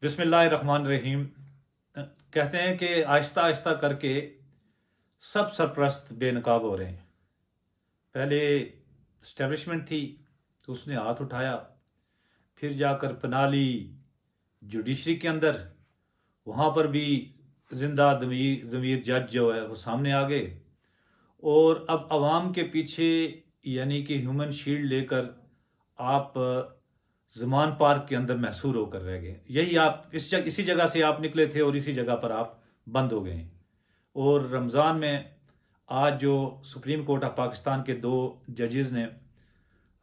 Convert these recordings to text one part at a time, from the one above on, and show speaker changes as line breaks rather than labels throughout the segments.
بسم اللہ الرحمن الرحیم۔ کہتے ہیں کہ آہستہ آہستہ کر کے سب سرپرست بے نقاب ہو رہے ہیں۔ پہلے اسٹیبلشمنٹ تھی تو اس نے ہاتھ اٹھایا، پھر جا کر پناہ لی جوڈیشری کے اندر، وہاں پر بھی زندہ ضمیر جج جو ہے وہ سامنے آ گئے، اور اب عوام کے پیچھے یعنی کہ ہیومن شیلڈ لے کر آپ زمان پارک کے اندر محصور ہو کر رہ گئے۔ یہی آپ اسی جگہ سے آپ نکلے تھے اور اسی جگہ پر آپ بند ہو گئے ہیں۔ اور رمضان میں آج جو سپریم کورٹ آف پاکستان کے 2 ججز نے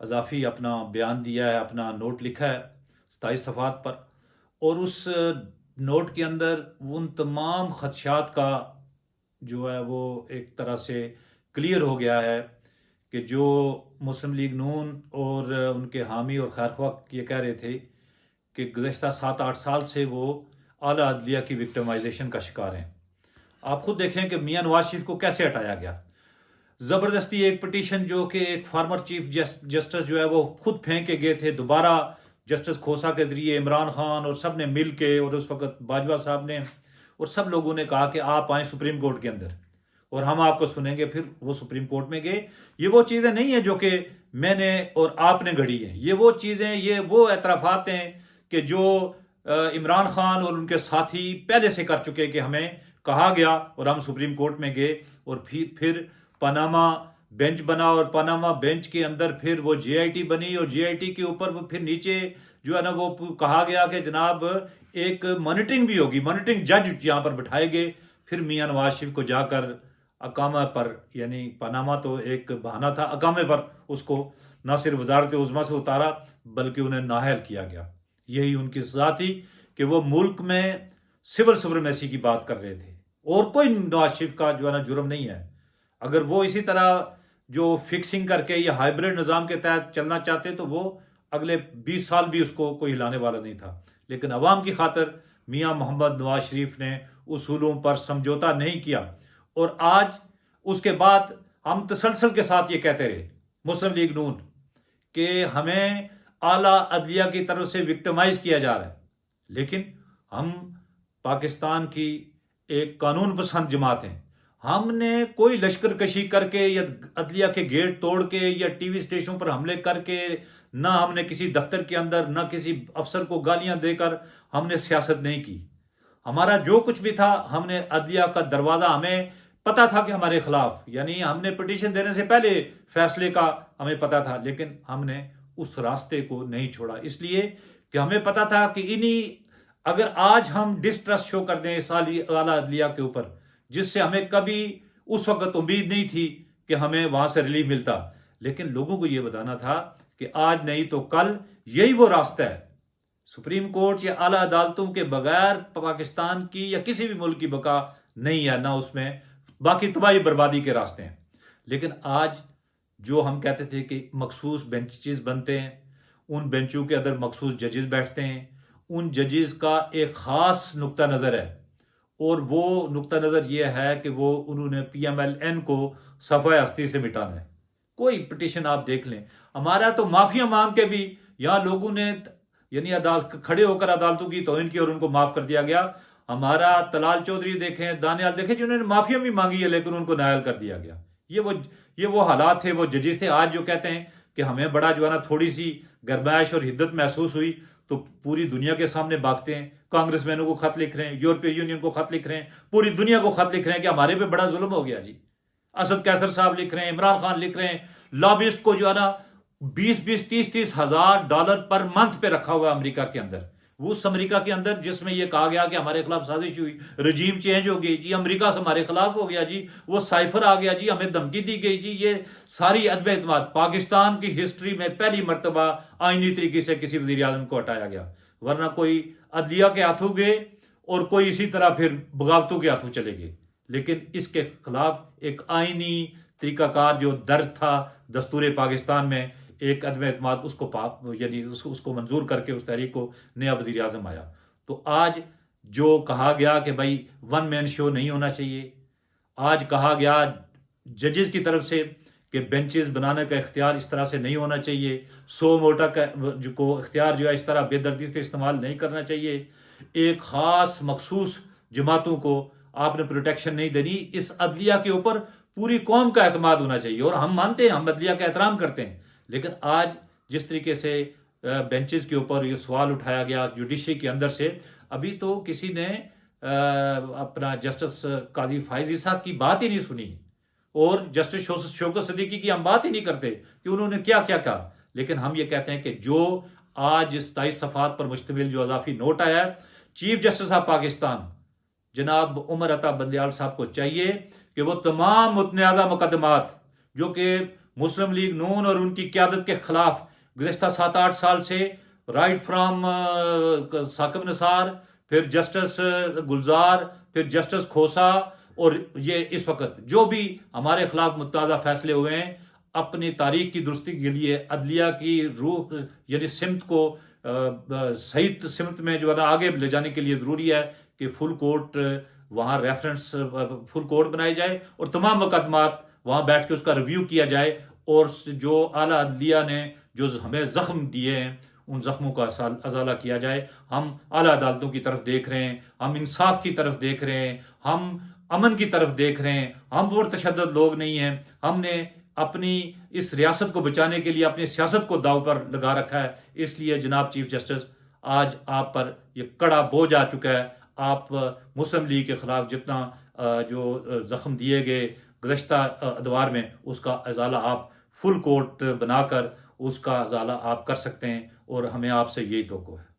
اضافی اپنا بیان دیا ہے، اپنا نوٹ لکھا ہے 27 صفحات پر، اور اس نوٹ کے اندر ان تمام خدشات کا جو ہے وہ ایک طرح سے کلیئر ہو گیا ہے کہ جو مسلم لیگ نون اور ان کے حامی اور خیرخواہ یہ کہہ رہے تھے کہ گزشتہ 7-8 سال سے وہ اعلیٰ عدلیہ کی وکٹمائزیشن کا شکار ہیں۔ آپ خود دیکھیں کہ میاں نواز شریف کو کیسے ہٹایا گیا، زبردستی ایک پٹیشن جو کہ ایک فارمر چیف جسٹس جو ہے وہ خود پھینک کے گئے تھے، دوبارہ جسٹس کھوسا کے ذریعے عمران خان اور سب نے مل کے، اور اس وقت باجوہ صاحب نے اور سب لوگوں نے کہا کہ آپ آئیں سپریم کورٹ کے اندر اور ہم آپ کو سنیں گے۔ پھر وہ سپریم کورٹ میں گئے۔ یہ وہ چیزیں نہیں ہیں جو کہ میں نے اور آپ نے گھڑی ہیں، یہ وہ چیزیں، یہ وہ اعترافات ہیں کہ جو عمران خان اور ان کے ساتھی پہلے سے کر چکے کہ ہمیں کہا گیا، اور ہم سپریم کورٹ میں گئے، اور پھر پاناما بینچ بنا، اور پاناما بینچ کے اندر پھر وہ جے آئی ٹی بنی، اور جے آئی ٹی کے اوپر وہ پھر نیچے جو ہے نا وہ کہا گیا کہ جناب ایک مانیٹرنگ بھی ہوگی، مانیٹرنگ جج یہاں پر بٹھائے گئے۔ پھر میاں نواز شریف کو جا کر اقامہ پر، یعنی پاناما تو ایک بہانہ تھا، اقامے پر اس کو نہ صرف وزارت عظمیٰ سے اتارا بلکہ انہیں نااہل کیا گیا۔ یہی ان کی ذات تھی کہ وہ ملک میں سول سپریمیسی کی بات کر رہے تھے، اور کوئی نواز شریف کا جو ہے نا جرم نہیں ہے۔ اگر وہ اسی طرح جو فکسنگ کر کے یا ہائیبرڈ نظام کے تحت چلنا چاہتے تو وہ اگلے 20 سال بھی اس کو کوئی ہلانے والا نہیں تھا، لیکن عوام کی خاطر میاں محمد نواز شریف نے اصولوں پر سمجھوتا نہیں کیا۔ اور آج اس کے بعد ہم تسلسل کے ساتھ یہ کہتے رہے مسلم لیگ نون کہ ہمیں اعلیٰ عدلیہ کی طرف سے وکٹمائز کیا جا رہا ہے، لیکن ہم پاکستان کی ایک قانون پسند جماعت ہیں۔ ہم نے کوئی لشکر کشی کر کے یا عدلیہ کے گیٹ توڑ کے یا ٹی وی اسٹیشن پر حملے کر کے، نہ ہم نے کسی دفتر کے اندر، نہ کسی افسر کو گالیاں دے کر ہم نے سیاست نہیں کی۔ ہمارا جو کچھ بھی تھا، ہم نے عدلیہ کا دروازہ، ہمیں پتا تھا کہ ہمارے خلاف، یعنی ہم نے پٹیشن دینے سے پہلے فیصلے کا ہمیں پتا تھا، لیکن ہم نے اس راستے کو نہیں چھوڑا، اس لیے کہ ہمیں پتا تھا کہ اگر آج ہم ڈسٹرسٹ شو کر دیں اس اعلیٰ عدلیہ کے اوپر، جس سے ہمیں کبھی اس وقت امید نہیں تھی کہ ہمیں وہاں سے ریلیف ملتا، لیکن لوگوں کو یہ بتانا تھا کہ آج نہیں تو کل یہی وہ راستہ ہے۔ سپریم کورٹ یا اعلیٰ عدالتوں کے بغیر پاکستان کی یا کسی بھی ملک کی بقا نہیں ہے، نہ اس میں باقی تباہی بربادی کے راستے ہیں۔ لیکن آج جو ہم کہتے تھے کہ مخصوص بینچز بنتے ہیں، ان بینچوں کے اندر مخصوص ججز بیٹھتے ہیں، ان ججز کا ایک خاص نقطہ نظر ہے، اور وہ نقطہ نظر یہ ہے کہ انہوں نے پی ایم ایل این کو صفحہ ہستی سے مٹانا ہے۔ کوئی پٹیشن آپ دیکھ لیں، ہمارا تو معافیا مانگ کے بھی یہاں لوگوں نے یعنی کھڑے ہو کر عدالتوں کی توہین کی اور ان کو معاف کر دیا گیا۔ ہمارا طلال چودھری دیکھیں، دانیال دیکھیں، جنہوں نے معافیا بھی مانگی ہے لیکن ان کو نااہل کر دیا گیا۔ یہ وہ حالات تھے، وہ ججز تھے۔ آج جو کہتے ہیں کہ ہمیں بڑا جو ہے نا تھوڑی سی گرمائش اور حدت محسوس ہوئی تو پوری دنیا کے سامنے بھاگتے ہیں، کانگریس مینوں کو خط لکھ رہے ہیں، یورپی یونین کو خط لکھ رہے ہیں، پوری دنیا کو خط لکھ رہے ہیں کہ ہمارے پہ بڑا ظلم ہو گیا جی۔ اسد کیسر صاحب لکھ رہے ہیں، عمران خان لکھ رہے ہیں، لابسٹ کو جو ہے نا 20-20 30-30 ہزار ڈالر پر منتھ پہ رکھا ہوا ہے امریکہ کے اندر۔ وہ اس امریکہ کے اندر جس میں یہ کہا گیا کہ ہمارے خلاف سازش ہوئی، رجیم چینج ہو گئی جی، امریکہ سے ہمارے خلاف ہو گیا جی، وہ سائفر آ گیا جی، ہمیں دھمکی دی گئی جی۔ یہ ساری عدم اعتماد پاکستان کی ہسٹری میں پہلی مرتبہ آئینی طریقے سے کسی وزیر اعظم کو ہٹایا گیا، ورنہ کوئی عدلیہ کے ہاتھوں گئے اور کوئی اسی طرح پھر بغاوتوں کے ہاتھوں چلے گئے، لیکن اس کے خلاف ایک آئینی طریقہ کار جو درج تھا دستور پاکستان میں، ایک عدم اعتماد اس کو یعنی اس کو منظور کر کے اس تحریک کو نیا وزیر اعظم آیا۔ تو آج جو کہا گیا کہ بھائی ون مین شو نہیں ہونا چاہیے، آج کہا گیا ججز کی طرف سے کہ بینچز بنانے کا اختیار اس طرح سے نہیں ہونا چاہیے، سو موٹا کا کو اختیار جو ہے اس طرح بے دردی سے استعمال نہیں کرنا چاہیے، ایک خاص مخصوص جماعتوں کو آپ نے پروٹیکشن نہیں دینی، اس عدلیہ کے اوپر پوری قوم کا اعتماد ہونا چاہیے۔ اور ہم مانتے ہیں، ہم عدلیہ کا احترام کرتے ہیں، لیکن آج جس طریقے سے بینچز کے اوپر یہ سوال اٹھایا گیا جوڈیشری کے اندر سے، ابھی تو کسی نے اپنا جسٹس قاضی فائز عیسیٰ کی بات ہی نہیں سنی، اور جسٹس شوکت صدیقی کی ہم بات ہی نہیں کرتے کہ انہوں نے کیا کیا کہا۔ لیکن ہم یہ کہتے ہیں کہ جو آج 27 صفحات پر مشتمل جو اضافی نوٹ آیا ہے، چیف جسٹس آف پاکستان جناب عمر عطا بندیال صاحب کو چاہیے کہ وہ تمام متنازع مقدمات جو کہ مسلم لیگ نون اور ان کی قیادت کے خلاف گزشتہ 7-8 سال سے رائٹ فرام ثاقب نثار، پھر جسٹس گلزار، پھر جسٹس کھوسا، اور یہ اس وقت جو بھی ہمارے خلاف متنازع فیصلے ہوئے ہیں، اپنی تاریخ کی درستی کے لیے عدلیہ کی روح یعنی سمت کو صحیح سمت میں جو ہے نا آگے لے جانے کے لیے ضروری ہے کہ فل کورٹ وہاں ریفرنس فل کورٹ بنائی جائے، اور تمام مقدمات وہاں بیٹھ کے اس کا ریویو کیا جائے، اور جو اعلیٰ عدلیہ نے جو ہمیں زخم دیے ہیں ان زخموں کا ازالہ کیا جائے۔ ہم اعلیٰ عدالتوں کی طرف دیکھ رہے ہیں، ہم انصاف کی طرف دیکھ رہے ہیں، ہم امن کی طرف دیکھ رہے ہیں، ہم پرتشدد لوگ نہیں ہیں۔ ہم نے اپنی اس ریاست کو بچانے کے لیے اپنی سیاست کو داؤ پر لگا رکھا ہے۔ اس لیے جناب چیف جسٹس، آج آپ پر یہ کڑا بوجھ آ چکا ہے۔ آپ مسلم لیگ کے خلاف جتنا جو زخم دیے گئے گزشتہ ادوار میں، اس کا ازالہ آپ فل کورٹ بنا کر اس کا ازالہ آپ کر سکتے ہیں، اور ہمیں آپ سے یہی توقع ہے۔